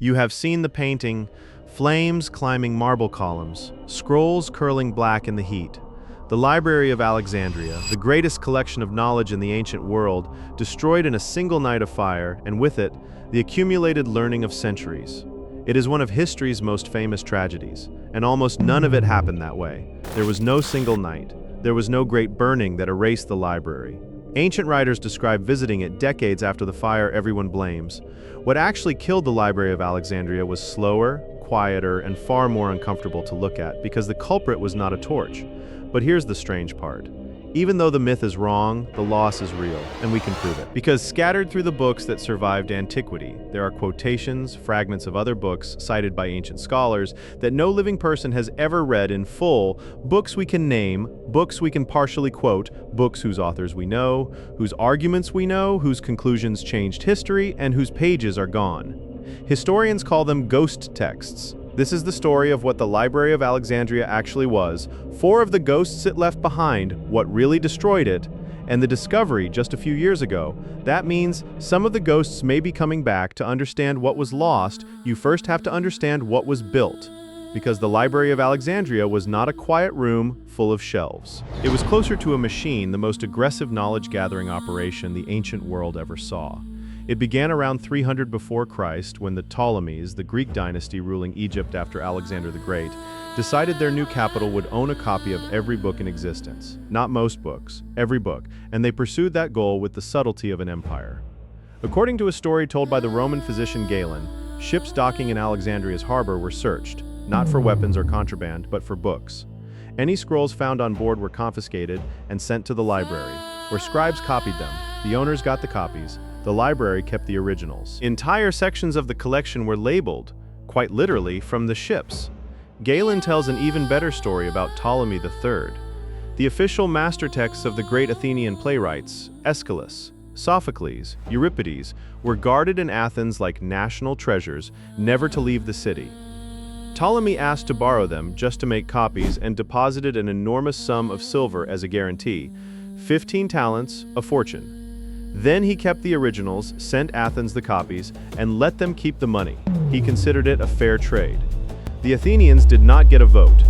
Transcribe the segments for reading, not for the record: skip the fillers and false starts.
You have seen the painting, flames climbing marble columns, scrolls curling black in the heat. The Library of Alexandria, the greatest collection of knowledge in the ancient world, destroyed in a single night of fire, and with it, the accumulated learning of centuries. It is one of history's most famous tragedies, and almost none of it happened that way. There was no single night. There was no great burning that erased the library. Ancient writers describe visiting it decades after the fire everyone blames. What actually killed the Library of Alexandria was slower, quieter, and far more uncomfortable to look at because the culprit was not a torch. But here's the strange part. Even though the myth is wrong, the loss is real, and we can prove it. Because scattered through the books that survived antiquity, there are quotations, fragments of other books cited by ancient scholars that no living person has ever read in full, books we can name, books we can partially quote, books whose authors we know, whose arguments we know, whose conclusions changed history, and whose pages are gone. Historians call them ghost texts. This is the story of what the Library of Alexandria actually was, 4 of the ghosts it left behind, what really destroyed it, and the discovery just a few years ago. That means some of the ghosts may be coming back. To understand what was lost, you first have to understand what was built. Because the Library of Alexandria was not a quiet room full of shelves. It was closer to a machine, the most aggressive knowledge-gathering operation the ancient world ever saw. It began around 300 before Christ when the Ptolemies, the Greek dynasty ruling Egypt after Alexander the Great, decided their new capital would own a copy of every book in existence. Not most books, every book, and they pursued that goal with the subtlety of an empire. According to a story told by the Roman physician Galen, ships docking in Alexandria's harbor were searched, not for weapons or contraband, but for books. Any scrolls found on board were confiscated and sent to the library, where scribes copied them. The owners got the copies. The library kept the originals. Entire sections of the collection were labeled, quite literally, from the ships. Galen tells an even better story about Ptolemy III. The official master texts of the great Athenian playwrights, Aeschylus, Sophocles, Euripides, were guarded in Athens like national treasures, never to leave the city. Ptolemy asked to borrow them just to make copies and deposited an enormous sum of silver as a guarantee, 15 talents, a fortune. Then he kept the originals, sent Athens the copies, and let them keep the money. He considered it a fair trade. The Athenians did not get a vote.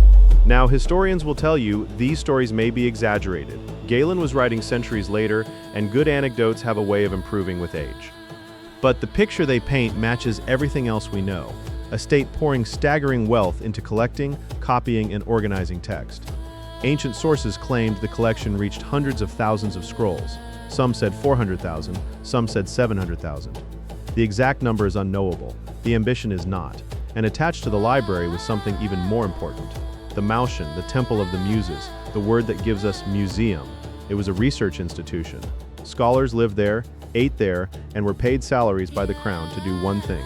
Now, historians will tell you these stories may be exaggerated. Galen was writing centuries later, and good anecdotes have a way of improving with age. But the picture they paint matches everything else we know, a state pouring staggering wealth into collecting, copying, and organizing text. Ancient sources claimed the collection reached hundreds of thousands of scrolls. Some said 400,000, some said 700,000. The exact number is unknowable. The ambition is not. And attached to the library was something even more important. The Mouseion, the Temple of the Muses, the word that gives us Mouseion. It was a research institution. Scholars lived there, ate there, and were paid salaries by the crown to do one thing: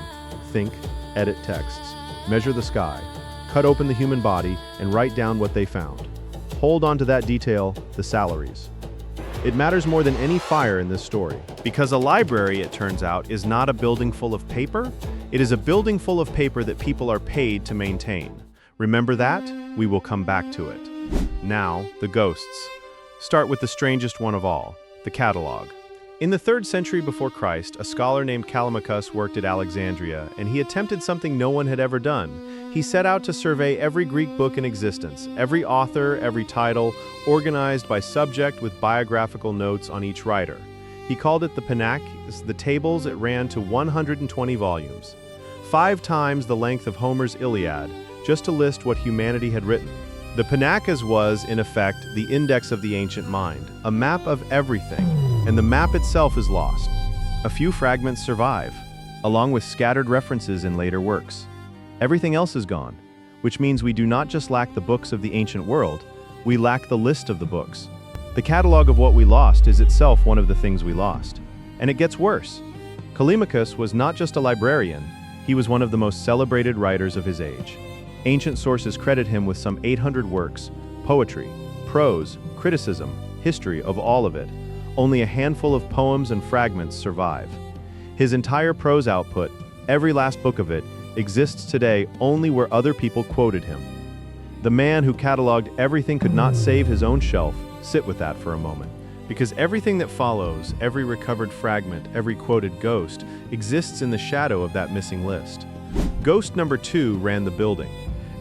think, edit texts, measure the sky, cut open the human body, and write down what they found. Hold on to that detail, the salaries. It matters more than any fire in this story. Because a library, it turns out, is not a building full of paper. It is a building full of paper that people are paid to maintain. Remember that? We will come back to it. Now, the ghosts. Start with the strangest one of all, the Catalogue. In the 3rd century before Christ, a scholar named Callimachus worked at Alexandria, and he attempted something no one had ever done. He set out to survey every Greek book in existence, every author, every title, organized by subject with biographical notes on each writer. He called it the Pennac. The tables, it ran to 120 volumes, 5 times the length of Homer's Iliad, just to list what humanity had written. The Pennac was, in effect, the index of the ancient mind, a map of everything, and the map itself is lost. A few fragments survive, along with scattered references in later works. Everything else is gone, which means we do not just lack the books of the ancient world, we lack the list of the books. The catalogue of what we lost is itself one of the things we lost. And it gets worse. Callimachus was not just a librarian, he was one of the most celebrated writers of his age. Ancient sources credit him with some 800 works, poetry, prose, criticism, history of all of it. Only a handful of poems and fragments survive. His entire prose output, every last book of it, exists today only where other people quoted him. The man who cataloged everything could not save his own shelf. Sit with that for a moment. Because everything that follows, every recovered fragment, every quoted ghost, exists in the shadow of that missing list. Ghost number 2 ran the building.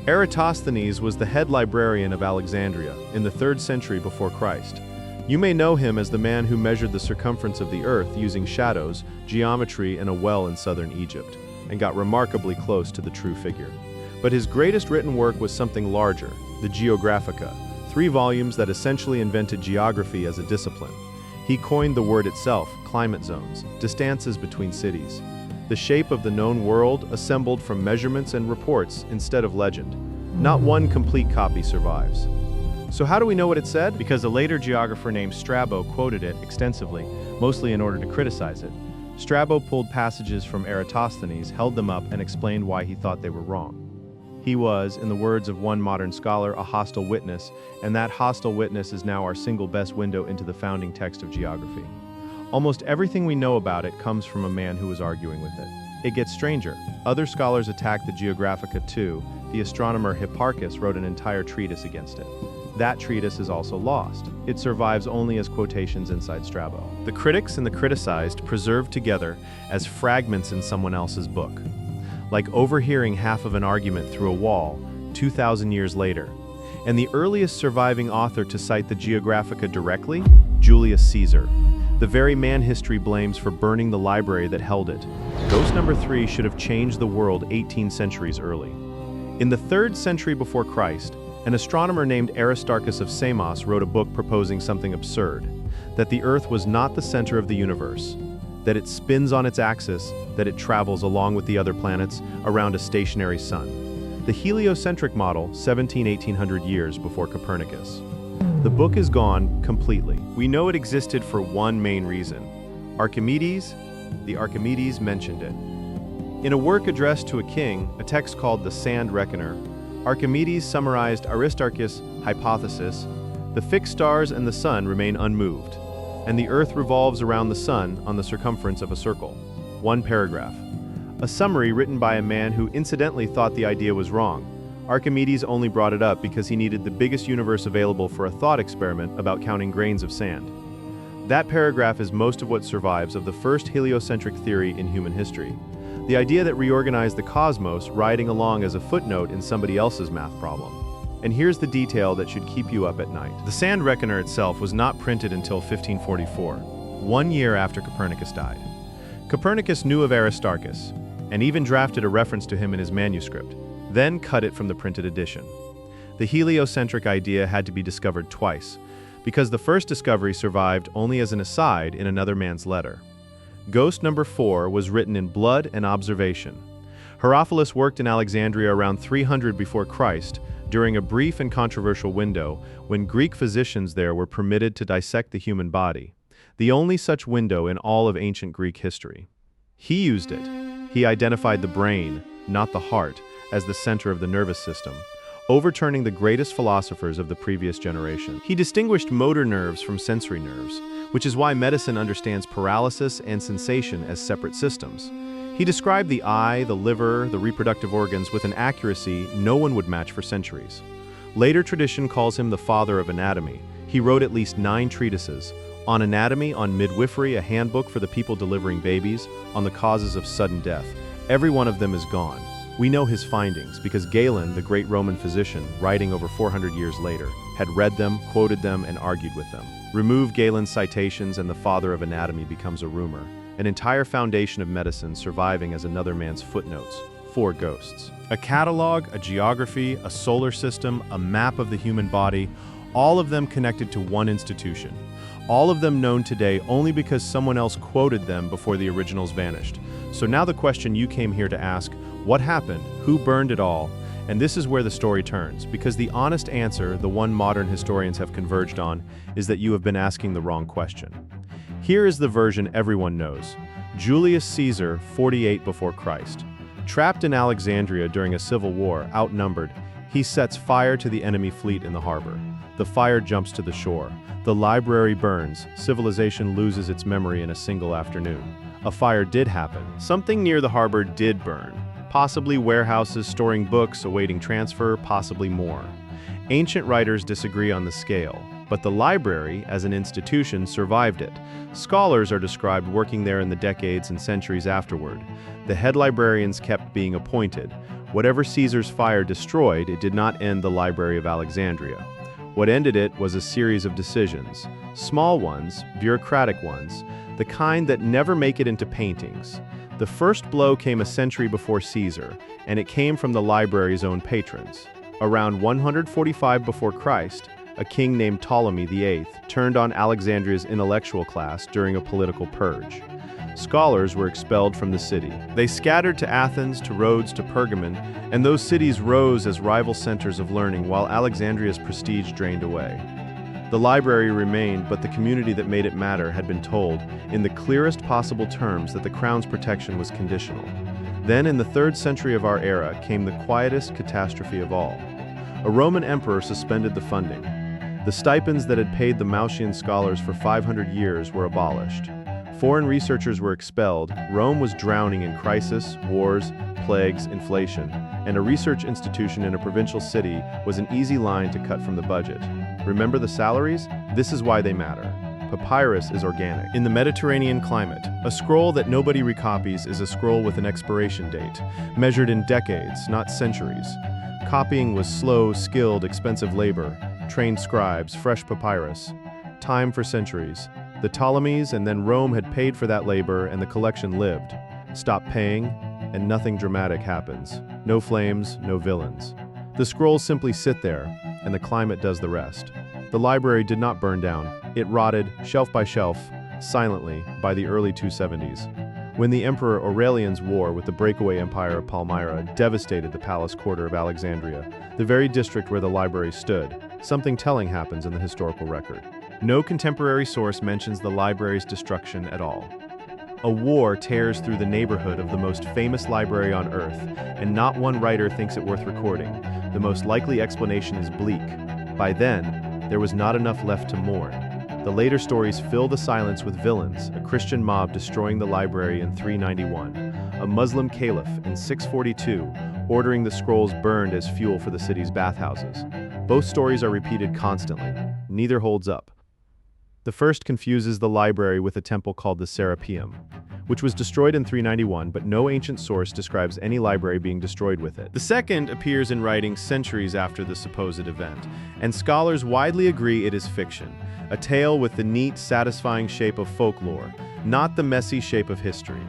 Eratosthenes was the head librarian of Alexandria in the 3rd century before Christ. You may know him as the man who measured the circumference of the earth using shadows, geometry, and a well in southern Egypt, and got remarkably close to the true figure. But his greatest written work was something larger, the Geographica, 3 volumes that essentially invented geography as a discipline. He coined the word itself, climate zones, distances between cities, the shape of the known world assembled from measurements and reports instead of legend. Not one complete copy survives. So how do we know what it said? Because a later geographer named Strabo quoted it extensively, mostly in order to criticize it. Strabo pulled passages from Eratosthenes, held them up, and explained why he thought they were wrong. He was, in the words of one modern scholar, a hostile witness, and that hostile witness is now our single best window into the founding text of geography. Almost everything we know about it comes from a man who was arguing with it. It gets stranger. Other scholars attack the Geographica too. The astronomer Hipparchus wrote an entire treatise against it. That treatise is also lost. It survives only as quotations inside Strabo. The critics and the criticized preserved together as fragments in someone else's book, like overhearing half of an argument through a wall 2,000 years later. And the earliest surviving author to cite the Geographica directly? Julius Caesar, the very man history blames for burning the library that held it. Ghost number 3 should have changed the world 18 centuries early. In the 3rd century before Christ, an astronomer named Aristarchus of Samos wrote a book proposing something absurd, that the Earth was not the center of the universe, that it spins on its axis, that it travels along with the other planets around a stationary sun. The heliocentric model, 1800 years before Copernicus. The book is gone completely. We know it existed for one main reason. The Archimedes mentioned it. In a work addressed to a king, a text called the Sand Reckoner, Archimedes summarized Aristarchus' hypothesis: the fixed stars and the sun remain unmoved, and the earth revolves around the sun on the circumference of a circle. One paragraph. A summary written by a man who incidentally thought the idea was wrong. Archimedes only brought it up because he needed the biggest universe available for a thought experiment about counting grains of sand. That paragraph is most of what survives of the first heliocentric theory in human history. The idea that reorganized the cosmos riding along as a footnote in somebody else's math problem. And here's the detail that should keep you up at night. The Sand Reckoner itself was not printed until 1544, 1 year after Copernicus died. Copernicus knew of Aristarchus, and even drafted a reference to him in his manuscript, then cut it from the printed edition. The heliocentric idea had to be discovered twice, because the first discovery survived only as an aside in another man's letter. Ghost number 4 was written in blood and observation. Herophilus worked in Alexandria around 300 before Christ, during a brief and controversial window when Greek physicians there were permitted to dissect the human body, the only such window in all of ancient Greek history. He used it. He identified the brain, not the heart, as the center of the nervous system, overturning the greatest philosophers of the previous generation. He distinguished motor nerves from sensory nerves, which is why medicine understands paralysis and sensation as separate systems. He described the eye, the liver, the reproductive organs with an accuracy no one would match for centuries. Later tradition calls him the father of anatomy. He wrote at least 9 treatises: on anatomy, on midwifery, a handbook for the people delivering babies, on the causes of sudden death. Every one of them is gone. We know his findings because Galen, the great Roman physician, writing over 400 years later, had read them, quoted them, and argued with them. Remove Galen's citations and the father of anatomy becomes a rumor, an entire foundation of medicine surviving as another man's footnotes. 4 ghosts. A catalog, a geography, a solar system, a map of the human body, all of them connected to one institution. All of them known today only because someone else quoted them before the originals vanished. So now the question you came here to ask: what happened? Who burned it all? And this is where the story turns, because the honest answer, the one modern historians have converged on, is that you have been asking the wrong question. Here is the version everyone knows. Julius Caesar, 48 before Christ. Trapped in Alexandria during a civil war, outnumbered, he sets fire to the enemy fleet in the harbor. The fire jumps to the shore. The library burns. Civilization loses its memory in a single afternoon. A fire did happen. Something near the harbor did burn. Possibly warehouses storing books awaiting transfer, possibly more. Ancient writers disagree on the scale, but the library, as an institution, survived it. Scholars are described working there in the decades and centuries afterward. The head librarians kept being appointed. Whatever Caesar's fire destroyed, it did not end the Library of Alexandria. What ended it was a series of decisions. Small ones, bureaucratic ones, the kind that never make it into paintings. The first blow came a century before Caesar, and it came from the library's own patrons. Around 145 before Christ, a king named Ptolemy VIII turned on Alexandria's intellectual class during a political purge. Scholars were expelled from the city. They scattered to Athens, to Rhodes, to Pergamon, and those cities rose as rival centers of learning while Alexandria's prestige drained away. The library remained, but the community that made it matter had been told, in the clearest possible terms, that the crown's protection was conditional. Then, in the 3rd century of our era, came the quietest catastrophe of all. A Roman emperor suspended the funding. The stipends that had paid the Mouseion scholars for 500 years were abolished. Foreign researchers were expelled, Rome was drowning in crisis, wars, plagues, inflation, and a research institution in a provincial city was an easy line to cut from the budget. Remember the salaries? This is why they matter. Papyrus is organic. In the Mediterranean climate, a scroll that nobody recopies is a scroll with an expiration date, measured in decades, not centuries. Copying was slow, skilled, expensive labor, trained scribes, fresh papyrus. Time for centuries. The Ptolemies and then Rome had paid for that labor and the collection lived. Stop paying, and nothing dramatic happens. No flames, no villains. The scrolls simply sit there, and the climate does the rest. The library did not burn down. It rotted, shelf by shelf, silently, by the early 270s. When the Emperor Aurelian's war with the breakaway empire of Palmyra devastated the palace quarter of Alexandria, the very district where the library stood, something telling happens in the historical record. No contemporary source mentions the library's destruction at all. A war tears through the neighborhood of the most famous library on Earth, and not one writer thinks it worth recording. The most likely explanation is bleak. By then, there was not enough left to mourn. The later stories fill the silence with villains, a Christian mob destroying the library in 391, a Muslim caliph in 642, ordering the scrolls burned as fuel for the city's bathhouses. Both stories are repeated constantly. Neither holds up. The first confuses the library with a temple called the Serapeum, which was destroyed in 391, but no ancient source describes any library being destroyed with it. The second appears in writings centuries after the supposed event, and scholars widely agree it is fiction, a tale with the neat, satisfying shape of folklore, not the messy shape of history.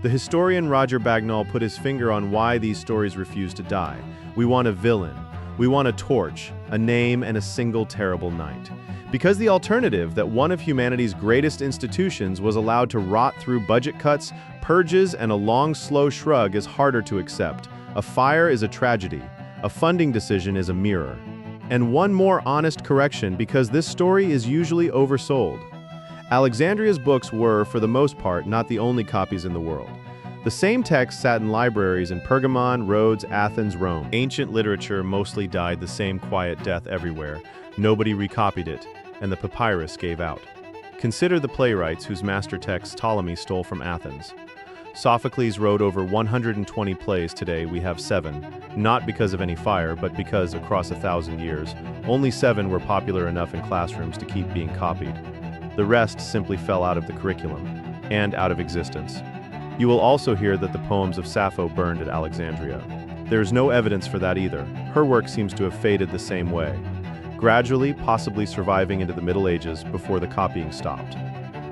The historian Roger Bagnall put his finger on why these stories refuse to die. We want a villain. We want a torch, a name, and a single terrible night. Because the alternative, that one of humanity's greatest institutions was allowed to rot through budget cuts, purges, and a long, slow shrug, is harder to accept. A fire is a tragedy. A funding decision is a mirror. And one more honest correction, because this story is usually oversold. Alexandria's books were, for the most part, not the only copies in the world. The same text sat in libraries in Pergamon, Rhodes, Athens, Rome. Ancient literature mostly died the same quiet death everywhere. Nobody recopied it, and the papyrus gave out. Consider the playwrights whose master texts Ptolemy stole from Athens. Sophocles wrote over 120 plays. Today we have 7, not because of any fire, but because, across 1,000 years, only 7 were popular enough in classrooms to keep being copied. The rest simply fell out of the curriculum, and out of existence. You will also hear that the poems of Sappho burned at Alexandria. There is no evidence for that either. Her work seems to have faded the same way, gradually, possibly surviving into the Middle Ages before the copying stopped.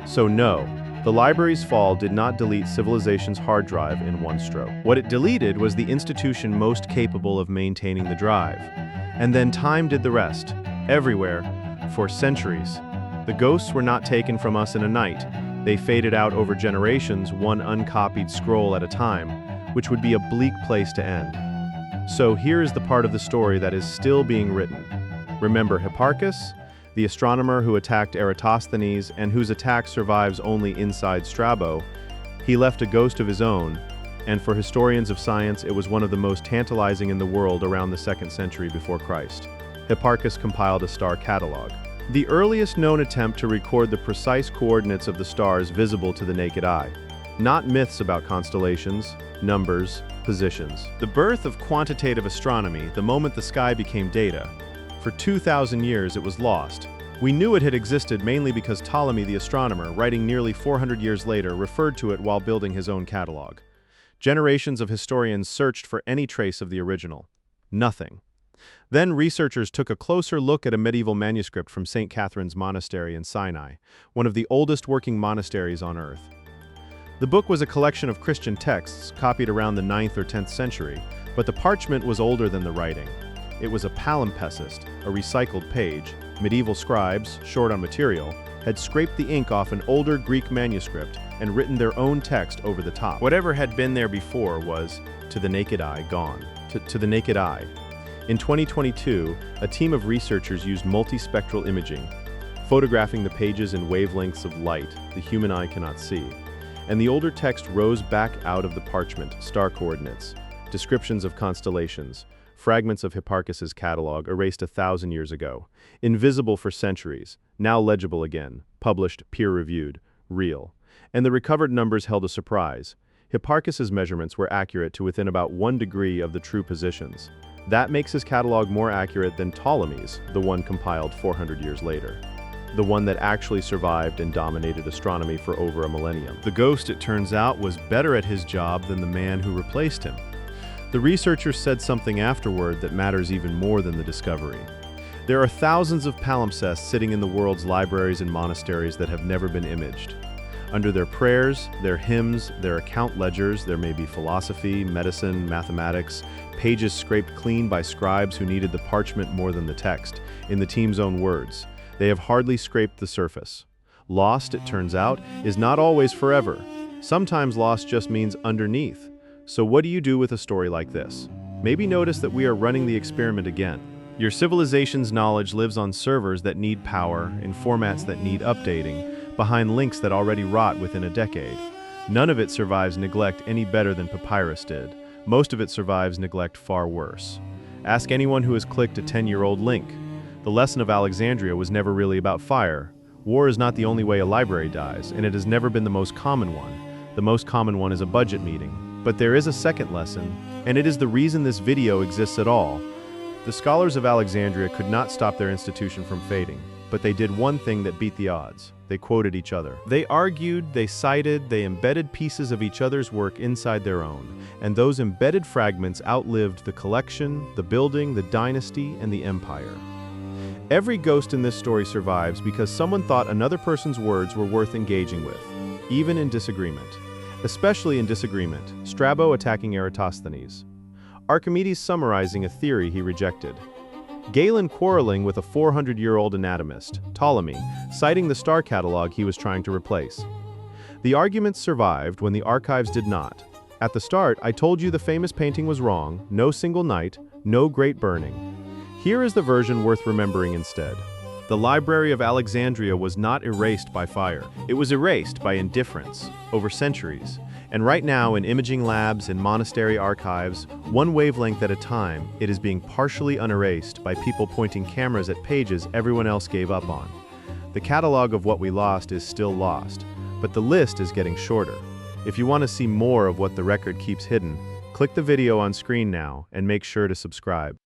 So no, the library's fall did not delete civilization's hard drive in one stroke. What it deleted was the institution most capable of maintaining the drive. And then time did the rest, everywhere, for centuries. The ghosts were not taken from us in a night. They faded out over generations, one uncopied scroll at a time, which would be a bleak place to end. So here is the part of the story that is still being written. Remember Hipparchus, the astronomer who attacked Eratosthenes and whose attack survives only inside Strabo? He left a ghost of his own, and for historians of science, it was one of the most tantalizing in the world around the 2nd century before Christ. Hipparchus compiled a star catalogue, the earliest known attempt to record the precise coordinates of the stars visible to the naked eye. Not myths about constellations, numbers, positions. The birth of quantitative astronomy, the moment the sky became data. For 2,000 years it was lost, We knew it had existed mainly because Ptolemy the astronomer, writing nearly 400 years later, referred to it while building his own catalogue. Generations of historians searched for any trace of the original. Nothing. Then researchers took a closer look at a medieval manuscript from St. Catherine's Monastery in Sinai, one of the oldest working monasteries on Earth. The book was a collection of Christian texts copied around the 9th or 10th century, but the parchment was older than the writing. It was a palimpsest, a recycled page. Medieval scribes, short on material, had scraped the ink off an older Greek manuscript and written their own text over the top. Whatever had been there before was, to the naked eye, gone. To the naked eye. In 2022, a team of researchers used multispectral imaging, photographing the pages in wavelengths of light the human eye cannot see. And the older text rose back out of the parchment, star coordinates, descriptions of constellations, fragments of Hipparchus's Catalogue erased 1,000 years ago, invisible for centuries, now legible again, published, peer-reviewed, real. And the recovered numbers held a surprise. Hipparchus's measurements were accurate to within about 1 degree of the true positions. That makes his catalogue more accurate than Ptolemy's, the one compiled 400 years later. The one that actually survived and dominated astronomy for over a millennium. The ghost, it turns out, was better at his job than the man who replaced him. The researchers said something afterward that matters even more than the discovery. There are thousands of palimpsests sitting in the world's libraries and monasteries that have never been imaged. Under their prayers, their hymns, their account ledgers, there may be philosophy, medicine, mathematics, pages scraped clean by scribes who needed the parchment more than the text. In the team's own words, they have hardly scraped the surface. Lost, it turns out, is not always forever. Sometimes lost just means underneath. So what do you do with a story like this? Maybe notice that we are running the experiment again. Your civilization's knowledge lives on servers that need power, in formats that need updating, behind links that already rot within a decade. None of it survives neglect any better than papyrus did. Most of it survives neglect far worse. Ask anyone who has clicked a 10-year-old link. The lesson of Alexandria was never really about fire. War is not the only way a library dies, and it has never been the most common one. The most common one is a budget meeting. But there is a second lesson, and it is the reason this video exists at all. The scholars of Alexandria could not stop their institution from fading, but they did one thing that beat the odds. They quoted each other. They argued, they cited, they embedded pieces of each other's work inside their own, and those embedded fragments outlived the collection, the building, the dynasty, and the empire. Every ghost in this story survives because someone thought another person's words were worth engaging with, even in disagreement. Especially in disagreement, Strabo attacking Eratosthenes, Archimedes summarizing a theory he rejected, Galen quarreling with a 400-year-old anatomist, Ptolemy, citing the star catalogue he was trying to replace. The arguments survived when the archives did not. At the start, I told you the famous painting was wrong, no single night, no great burning. Here is the version worth remembering instead. The Library of Alexandria was not erased by fire. It was erased by indifference, over centuries. And right now, in imaging labs and monastery archives, one wavelength at a time, it is being partially unerased by people pointing cameras at pages everyone else gave up on. The catalog of what we lost is still lost, but the list is getting shorter. If you want to see more of what the record keeps hidden, click the video on screen now and make sure to subscribe.